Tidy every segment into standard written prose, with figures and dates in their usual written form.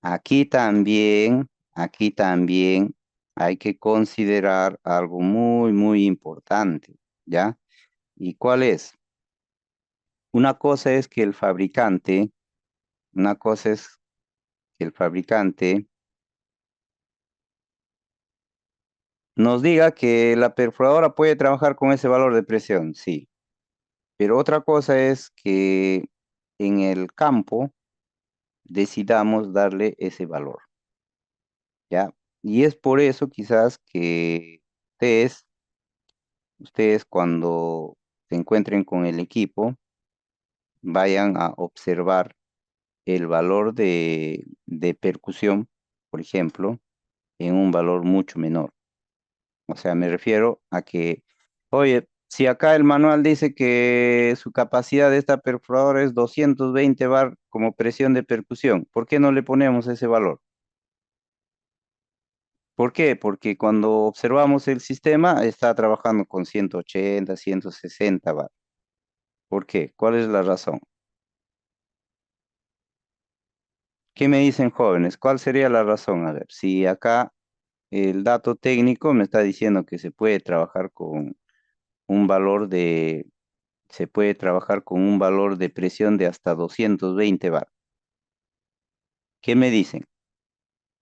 aquí también hay que considerar algo muy, muy importante, ¿ya? ¿Y cuál es? Una cosa es que el fabricante, una cosa es que el fabricante nos diga que la perforadora puede trabajar con ese valor de presión, sí. Pero otra cosa es que en el campo decidamos darle ese valor, ¿ya? Y es por eso quizás que ustedes cuando se encuentren con el equipo, vayan a observar el valor de percusión, por ejemplo, en un valor mucho menor. O sea, me refiero a que, oye, si acá el manual dice que su capacidad de esta perforadora es 220 bar como presión de percusión, ¿por qué no le ponemos ese valor? ¿Por qué? Porque cuando observamos el sistema está trabajando con 180, 160 bar. ¿Por qué? ¿Cuál es la razón? ¿Qué me dicen jóvenes? ¿Cuál sería la razón? A ver, si acá el dato técnico me está diciendo que se puede trabajar con un valor de, se puede trabajar con un valor de presión de hasta 220 bar. ¿Qué me dicen?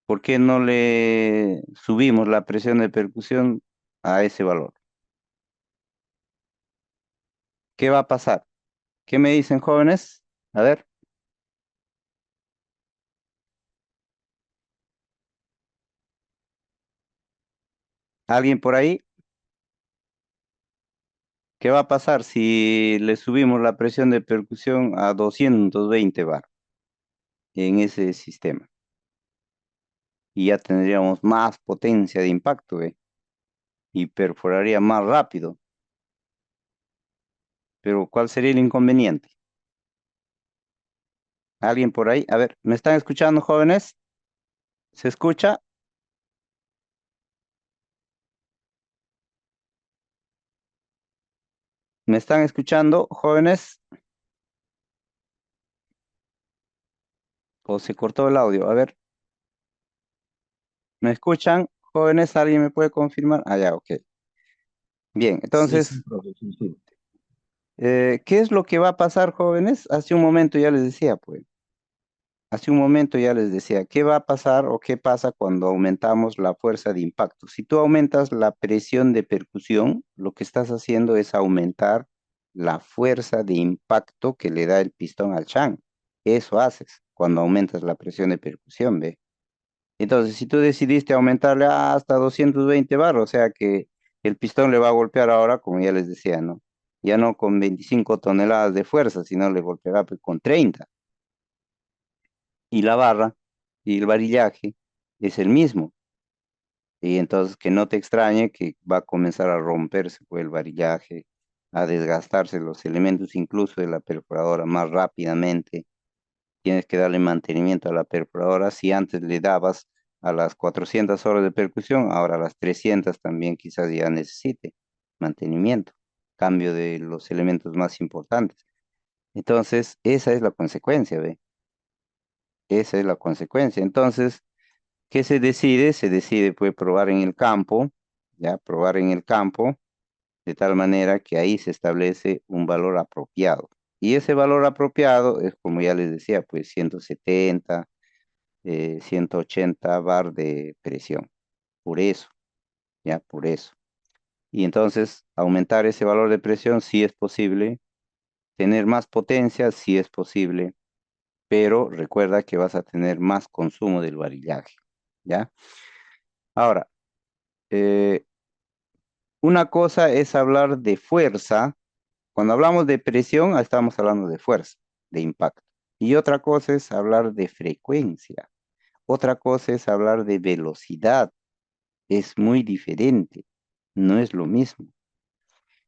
¿Por qué no le subimos la presión de percusión a ese valor? ¿Qué va a pasar? ¿Qué me dicen jóvenes? A ver, ¿alguien por ahí? ¿Qué va a pasar si le subimos la presión de percusión a 220 bar en ese sistema? Y ya tendríamos más potencia de impacto, ¿eh? Y perforaría más rápido. Pero ¿cuál sería el inconveniente? ¿Alguien por ahí? A ver, ¿me están escuchando, jóvenes? ¿Se escucha? ¿Me están escuchando, jóvenes? ¿O se cortó el audio? A ver, ¿me escuchan, jóvenes? ¿Alguien me puede confirmar? Ah, ya, ok. Bien, Sí, sí, entonces, profe, sí, sí. ¿qué es lo que va a pasar, jóvenes? Hace un momento ya les decía, pues. Hace un momento ya les decía, ¿qué va a pasar o qué pasa cuando aumentamos la fuerza de impacto? Si tú aumentas la presión de percusión, lo que estás haciendo es aumentar la fuerza de impacto que le da el pistón al shank. Eso haces cuando aumentas la presión de percusión, ¿ve? Entonces, si tú decidiste aumentarle hasta 220 bar, o sea que el pistón le va a golpear ahora, como ya les decía, ¿no? Ya no con 25 toneladas de fuerza, sino le golpeará pues, con 30 y la barra y el varillaje es el mismo. Y entonces que no te extrañe que va a comenzar a romperse pues, el varillaje, a desgastarse los elementos incluso de la perforadora más rápidamente. Tienes que darle mantenimiento a la perforadora. Si antes le dabas a las 400 horas de percusión, ahora a las 300 también quizás ya necesite mantenimiento, cambio de los elementos más importantes. Entonces, esa es la consecuencia, ¿ve? Esa es la consecuencia. Entonces, ¿qué se decide? Se decide pues probar en el campo, ya probar en el campo, de tal manera que ahí se establece un valor apropiado. Y ese valor apropiado es, como ya les decía, pues 170, 180 bar de presión. Por eso, ya, por eso. Y entonces, aumentar ese valor de presión sí es posible, tener más potencia sí es posible, pero recuerda que vas a tener más consumo del varillaje, ¿ya? Ahora, eh, una cosa es hablar de fuerza. Cuando hablamos de presión, estamos hablando de fuerza, de impacto. Y otra cosa es hablar de frecuencia. Otra cosa es hablar de velocidad. Es muy diferente. No es lo mismo.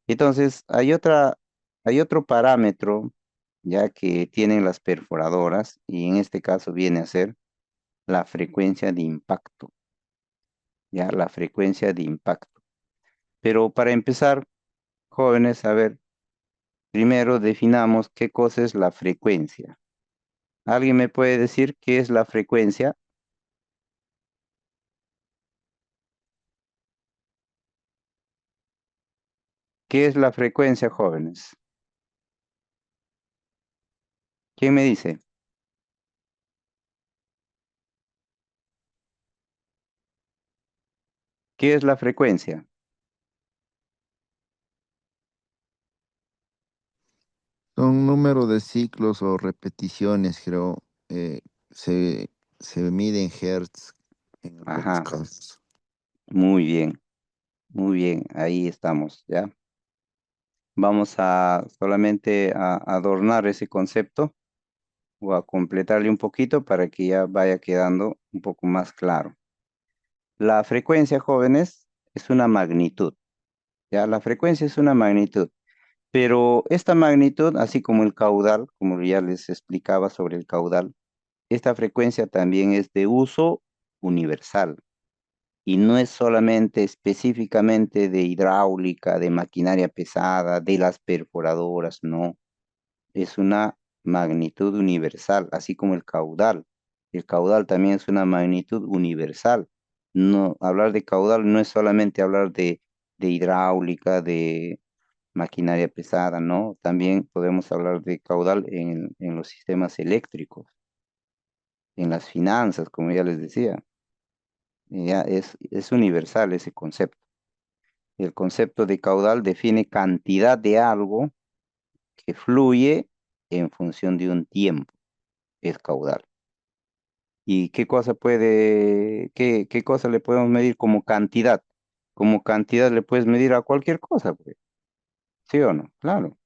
Entonces, hay otro parámetro ya que tienen las perforadoras y en este caso viene a ser la frecuencia de impacto. Ya, la frecuencia de impacto. Pero para empezar, jóvenes, a ver, primero definamos qué cosa es la frecuencia. ¿Alguien me puede decir qué es la frecuencia? ¿Qué es la frecuencia, jóvenes? ¿Quién me dice? ¿Qué es la frecuencia? Son número de ciclos o repeticiones, creo. eh, se, se mide en hertz en algunos Ajá, casos. muy bien, ahí estamos, ¿ya? Vamos a solamente a adornar ese concepto o a completarle un poquito para que ya vaya quedando un poco más claro. La frecuencia, jóvenes, es una magnitud, ¿ya? La frecuencia es una magnitud, pero esta magnitud, así como el caudal, como ya les explicaba sobre el caudal, esta frecuencia también es de uso universal y no es solamente específicamente de hidráulica, de maquinaria pesada, de las perforadoras, no. Es una magnitud universal, así como el caudal. El caudal también es una magnitud universal. No, hablar de caudal no es solamente hablar de hidráulica, de maquinaria pesada, no. También podemos hablar de caudal en los sistemas eléctricos, en las finanzas, como ya les decía. Ya es universal ese concepto. El concepto de caudal define cantidad de algo que fluye en función de un tiempo. Es caudal. ¿Y qué cosa qué cosa le podemos medir como cantidad? Como cantidad le puedes medir a cualquier cosa, pues. ¿Sí o no? Claro.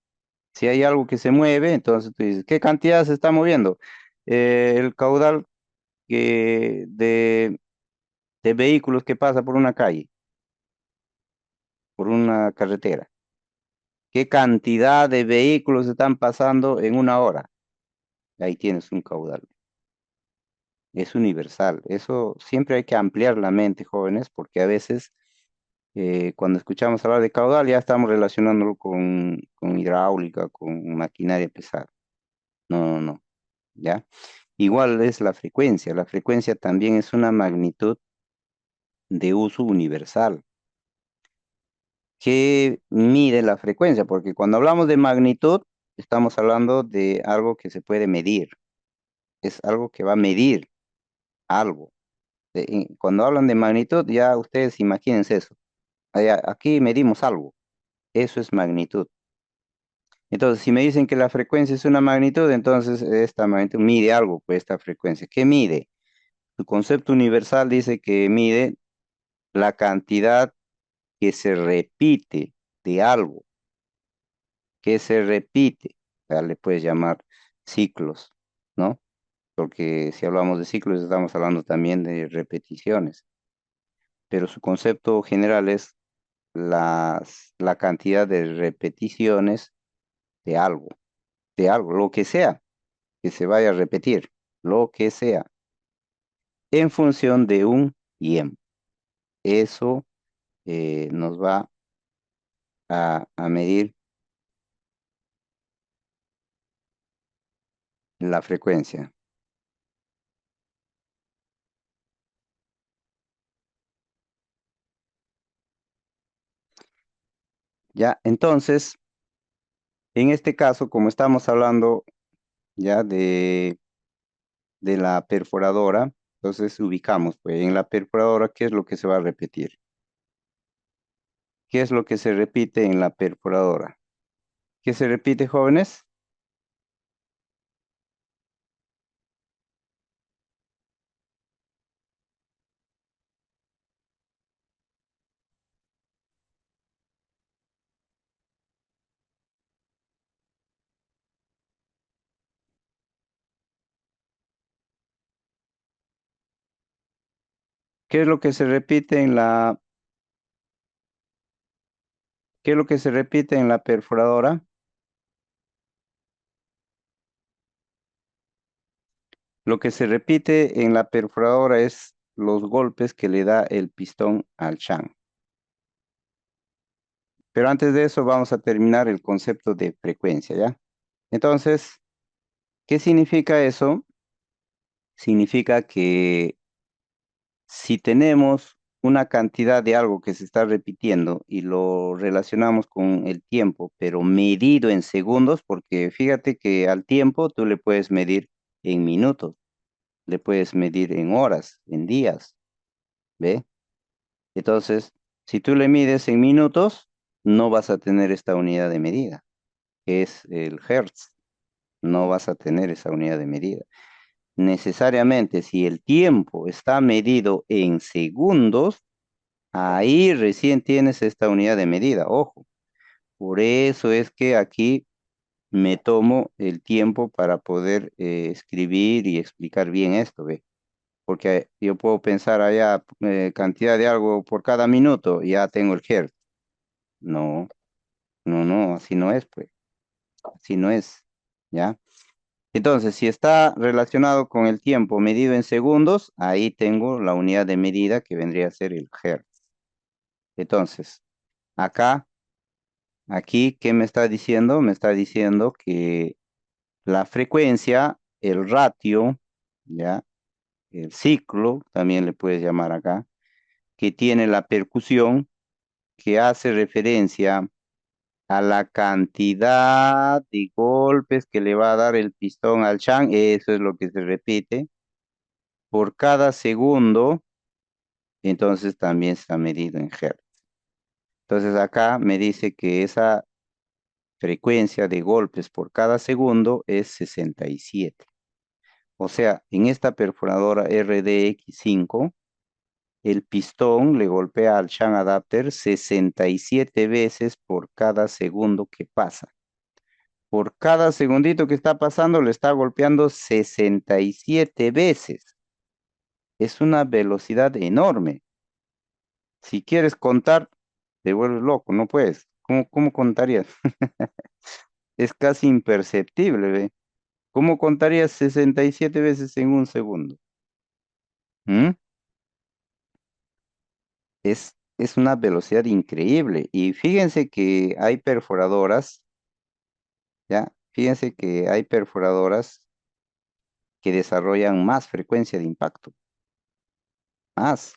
Si hay algo que se mueve, entonces tú dices, ¿qué cantidad se está moviendo? El caudal de vehículos que pasa por una calle, por una carretera. ¿Qué cantidad de vehículos están pasando en una hora? Ahí tienes un caudal. Es universal. Eso siempre hay que ampliar la mente, jóvenes, porque a veces cuando escuchamos hablar de caudal ya estamos relacionándolo con hidráulica, con maquinaria pesada. No, no, no, ¿ya? Igual es la frecuencia. La frecuencia también es una magnitud de uso universal. ¿Qué mide la frecuencia? Porque cuando hablamos de magnitud, estamos hablando de algo que se puede medir. Es algo que va a medir algo. Cuando hablan de magnitud, ya ustedes imagínense eso. Aquí medimos algo. Eso es magnitud. Entonces, si me dicen que la frecuencia es una magnitud, entonces esta magnitud mide algo, pues esta frecuencia. ¿Qué mide? Su concepto universal dice que mide la cantidad que se repite de algo, que se repite. O sea, le puedes llamar ciclos, ¿no? Porque si hablamos de ciclos, estamos hablando también de repeticiones. Pero su concepto general es la cantidad de repeticiones de algo, lo que sea, que se vaya a repetir, lo que sea, en función de un tiempo. Eso nos va a medir la frecuencia. Ya, entonces, en este caso, como estamos hablando ya de la perforadora, entonces ubicamos, pues, en la perforadora, ¿qué es lo que se va a repetir? ¿Qué es lo que se repite en la perforadora? ¿Qué se repite, jóvenes? ¿Qué es lo que se repite qué es lo que se repite en la perforadora? Lo que se repite en la perforadora es los golpes que le da el pistón al shank. Pero antes de eso vamos a terminar el concepto de frecuencia, ¿ya? Entonces, ¿qué significa eso? Significa que si tenemos una cantidad de algo que se está repitiendo y lo relacionamos con el tiempo, pero medido en segundos, porque fíjate que al tiempo tú le puedes medir en minutos, le puedes medir en horas, en días, ¿ve? Entonces, si tú le mides en minutos, no vas a tener esta unidad de medida, que es el hertz, no vas a tener esa unidad de medida. Necesariamente, si el tiempo está medido en segundos, ahí recién tienes esta unidad de medida, ojo. Por eso es que aquí me tomo el tiempo para poder escribir y explicar bien esto, ¿ve? Porque yo puedo pensar allá cantidad de algo por cada minuto, y ya tengo el hertz. No, no, así no es, pues, así no es, ¿ya? Entonces, si está relacionado con el tiempo medido en segundos, ahí tengo la unidad de medida que vendría a ser el hertz. Entonces, acá, aquí, ¿qué me está diciendo? Me está diciendo que la frecuencia, el ratio, ¿ya? El ciclo, también le puedes llamar acá, que tiene la percusión, que hace referencia a la cantidad de golpes que le va a dar el pistón al chan, eso es lo que se repite, por cada segundo, entonces también está medido en hertz. Entonces acá me dice que esa frecuencia de golpes por cada segundo es 67. O sea, en esta perforadora RDX5, el pistón le golpea al shunt adapter 67 veces por cada segundo que pasa. Por cada segundito que está pasando, le está golpeando 67 veces. Es una velocidad enorme. Si quieres contar, te vuelves loco, no puedes. ¿Cómo contarías? Es casi imperceptible, ¿ve? ¿Cómo contarías 67 veces en un segundo? ¿Mm? Es una velocidad increíble. Y fíjense que hay perforadoras, ¿ya? Fíjense que hay perforadoras que desarrollan más frecuencia de impacto, más.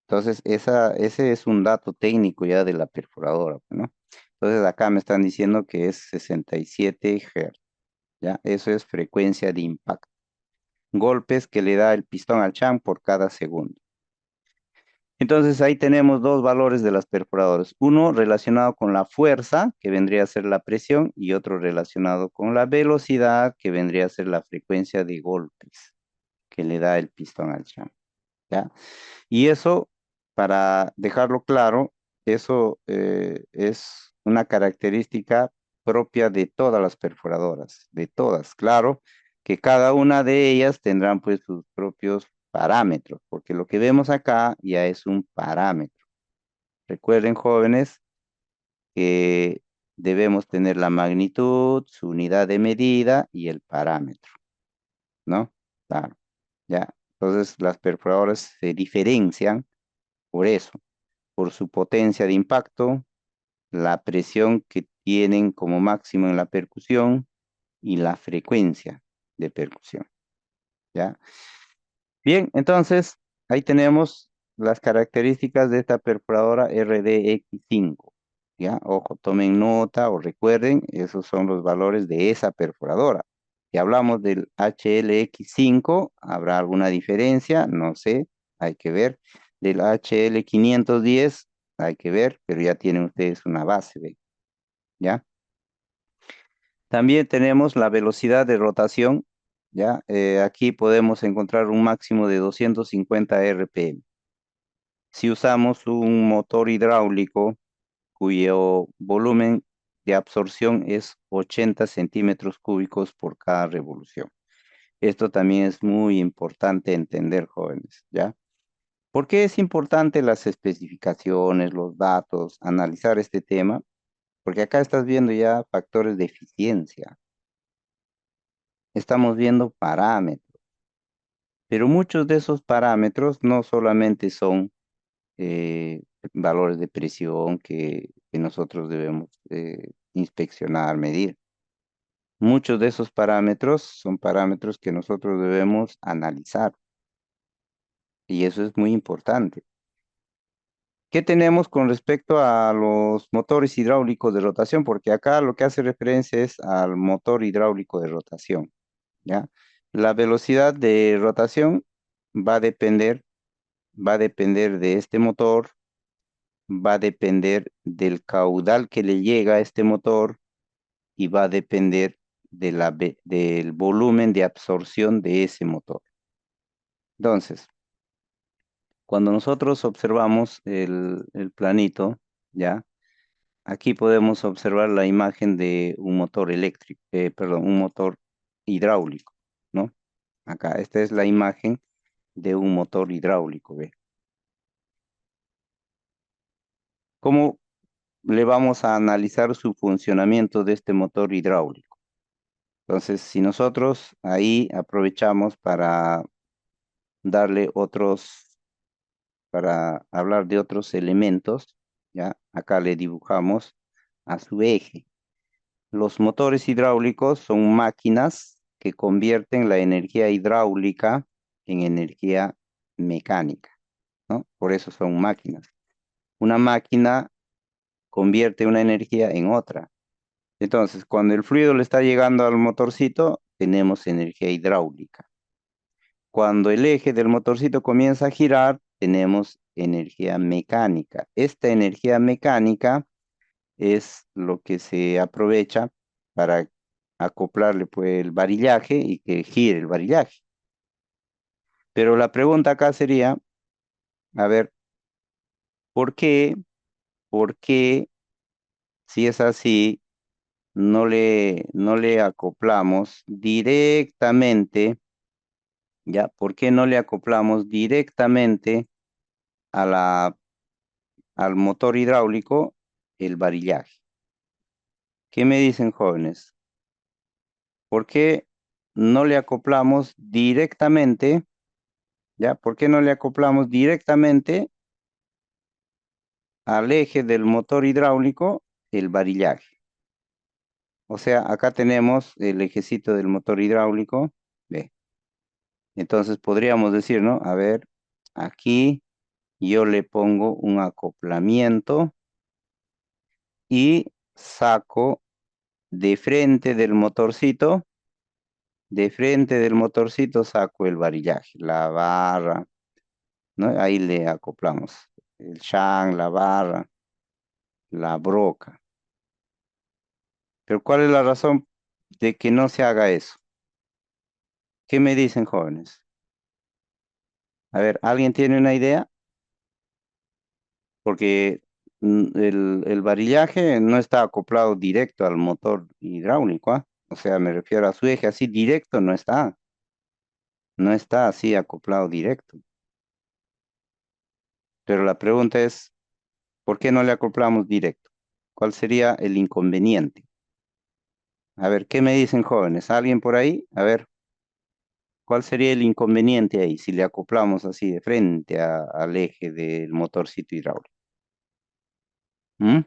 Entonces, ese es un dato técnico ya de la perforadora, ¿no? Entonces, acá me están diciendo que es 67 Hz, ¿ya? Eso es frecuencia de impacto. Golpes que le da el pistón al champ por cada segundo. Entonces ahí tenemos dos valores de las perforadoras. Uno relacionado con la fuerza, que vendría a ser la presión, y otro relacionado con la velocidad, que vendría a ser la frecuencia de golpes que le da el pistón al champ, ¿ya? Y eso, para dejarlo claro, eso es una característica propia de todas las perforadoras, de todas. Claro que cada una de ellas tendrán pues sus propios parámetros, porque lo que vemos acá ya es un parámetro. Recuerden, jóvenes, que debemos tener la magnitud, su unidad de medida y el parámetro, ¿no? Claro, ya. Entonces las perforadoras se diferencian por eso, por su potencia de impacto, la presión que tienen como máximo en la percusión y la frecuencia de percusión, ¿ya? Bien, entonces ahí tenemos las características de esta perforadora RDX5, ¿ya? Ojo, tomen nota o recuerden, esos son los valores de esa perforadora. Si hablamos del HLX5, ¿habrá alguna diferencia? No sé, hay que ver. Del HL510, hay que ver, pero ya tienen ustedes una base, ¿ve? ¿Ya? También tenemos la velocidad de rotación, ¿ya? Aquí podemos encontrar un máximo de 250 RPM. Si usamos un motor hidráulico cuyo volumen de absorción es 80 centímetros cúbicos por cada revolución. Esto también es muy importante entender, jóvenes, ¿ya? ¿Por qué es importante las especificaciones, los datos, analizar este tema? Porque acá estás viendo ya factores de eficiencia, estamos viendo parámetros, pero muchos de esos parámetros no solamente son valores de presión que nosotros debemos inspeccionar, medir. Muchos de esos parámetros son parámetros que nosotros debemos analizar. Y eso es muy importante. ¿Qué tenemos con respecto a los motores hidráulicos de rotación? Porque acá lo que hace referencia es al motor hidráulico de rotación, ¿ya? La velocidad de rotación va a depender, va a depender de este motor, va a depender del caudal que le llega a este motor y va a depender del volumen de absorción de ese motor. Entonces, cuando nosotros observamos el planito, ¿ya? Aquí podemos observar la imagen de un motor eléctrico, perdón, un motor hidráulico, ¿no? Acá, esta es la imagen de un motor hidráulico, ¿ve? ¿Cómo le vamos a analizar su funcionamiento de este motor hidráulico? Entonces, si nosotros ahí aprovechamos para darle para hablar de otros elementos, ¿ya? Acá le dibujamos a su eje. Los motores hidráulicos son máquinas que convierten la energía hidráulica en energía mecánica, ¿no? Por eso son máquinas. Una máquina convierte una energía en otra. Entonces, cuando el fluido le está llegando al motorcito, tenemos energía hidráulica. Cuando el eje del motorcito comienza a girar, tenemos energía mecánica. Esta energía mecánica es lo que se aprovecha para acoplarle pues el varillaje y que gire el varillaje. Pero la pregunta acá sería, a ver, ¿por qué, por qué, si es así, no le acoplamos directamente, ya? ¿Por qué no le acoplamos directamente a al motor hidráulico el varillaje? ¿Qué me dicen, jóvenes? ¿Por qué no le acoplamos directamente? ¿Ya? ¿Por qué no le acoplamos directamente al eje del motor hidráulico el varillaje? O sea, acá tenemos el ejecito del motor hidráulico. Ve. Entonces podríamos decir, ¿no? A ver, aquí yo le pongo un acoplamiento y saco de frente del motorcito, de frente del motorcito saco el varillaje, la barra, ¿no? Ahí le acoplamos el shank, la barra, la broca. Pero ¿cuál es la razón de que no se haga eso? ¿Qué me dicen, jóvenes? A ver, ¿alguien tiene una idea? Porque el varillaje no está acoplado directo al motor hidráulico, ¿ah? O sea, me refiero a su eje así directo, no está así acoplado directo. Pero la pregunta es, ¿por qué no le acoplamos directo? ¿Cuál sería el inconveniente? A ver, ¿qué me dicen, jóvenes? ¿Alguien por ahí? A ver. ¿Cuál sería el inconveniente ahí si le acoplamos así de frente al eje del motorcito hidráulico? ¿Mm?